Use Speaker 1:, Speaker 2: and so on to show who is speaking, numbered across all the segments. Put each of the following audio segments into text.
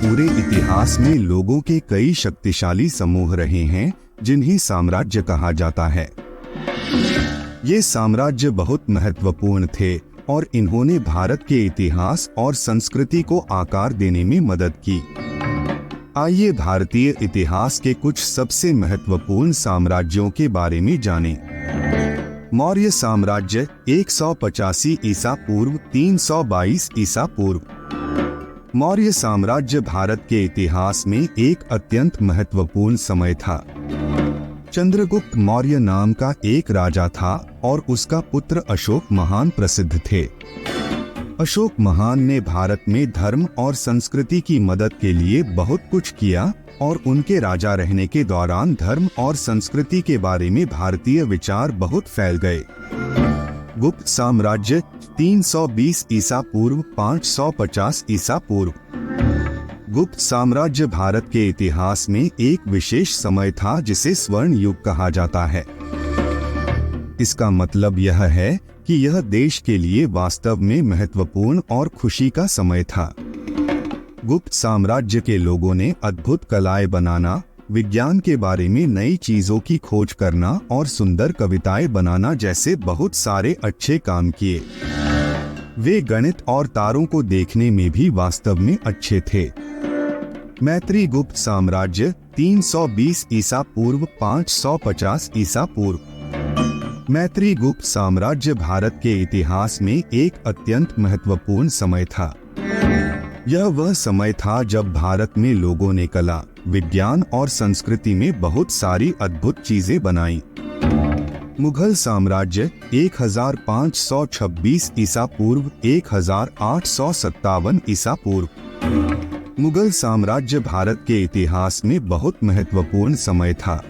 Speaker 1: पूरे इतिहास में लोगों के कई शक्तिशाली समूह रहे हैं जिन्हें साम्राज्य कहा जाता है। ये साम्राज्य बहुत महत्वपूर्ण थे और इन्होंने भारत के इतिहास और संस्कृति को आकार देने में मदद की। आइए भारतीय इतिहास के कुछ सबसे महत्वपूर्ण साम्राज्यों के बारे में जानें। मौर्य साम्राज्य 185 ईसा पूर्व 322 ईसा पूर्व। मौर्य साम्राज्य भारत के इतिहास में एक अत्यंत महत्वपूर्ण समय था। चंद्रगुप्त मौर्य नाम का एक राजा था और उसका पुत्र अशोक महान प्रसिद्ध थे। अशोक महान ने भारत में धर्म और संस्कृति की मदद के लिए बहुत कुछ किया और उनके राजा रहने के दौरान धर्म और संस्कृति के बारे में भारतीय विचार बहुत फैल गए। गुप्त साम्राज्य 320 ईसा पूर्व 550 ईसा पूर्व। गुप्त साम्राज्य भारत के इतिहास में एक विशेष समय था जिसे स्वर्ण युग कहा जाता है। इसका मतलब यह है कि यह देश के लिए वास्तव में महत्वपूर्ण और खुशी का समय था। गुप्त साम्राज्य के लोगों ने अद्भुत कलाएं बनाना, विज्ञान के बारे में नई चीजों की खोज करना और सुंदर कविताएं बनाना जैसे बहुत सारे अच्छे काम किए। वे गणित और तारों को देखने में भी वास्तव में अच्छे थे। मैत्री गुप्त साम्राज्य 320 ईसा पूर्व 550 ईसा पूर्व। मैत्री गुप्त साम्राज्य भारत के इतिहास में एक अत्यंत महत्वपूर्ण समय था। यह वह समय था जब भारत में लोगों ने कला, विज्ञान और संस्कृति में बहुत सारी अद्भुत चीजें बनाई। मुगल साम्राज्य 1526 ईसा पूर्व 1857 ईसा पूर्व। मुगल साम्राज्य भारत के इतिहास में बहुत महत्वपूर्ण समय था।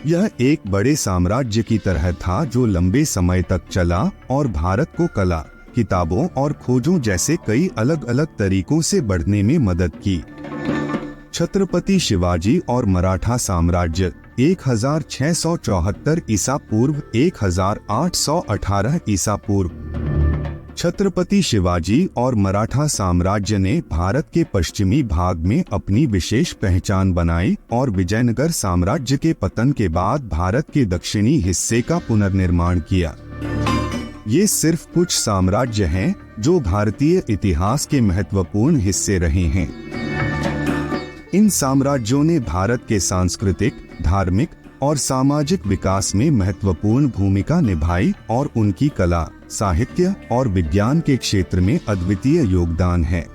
Speaker 1: यह एक बड़े साम्राज्य की तरह था जो लंबे समय तक चला और भारत को कला, किताबों और खोजों जैसे कई अलग अलग तरीकों से बढ़ने में मदद की। छत्रपति शिवाजी और मराठा साम्राज्य 1674 ईसा पूर्व 1818 ईसा पूर्व। छत्रपति शिवाजी और मराठा साम्राज्य ने भारत के पश्चिमी भाग में अपनी विशेष पहचान बनाई और विजयनगर साम्राज्य के पतन के बाद भारत के दक्षिणी हिस्से का पुनर्निर्माण किया। ये सिर्फ कुछ साम्राज्य हैं जो भारतीय इतिहास के महत्वपूर्ण हिस्से रहे हैं। इन साम्राज्यों ने भारत के सांस्कृतिक, धार्मिक और सामाजिक विकास में महत्वपूर्ण भूमिका निभाई और उनकी कला, साहित्य और विज्ञान के क्षेत्र में अद्वितीय योगदान है।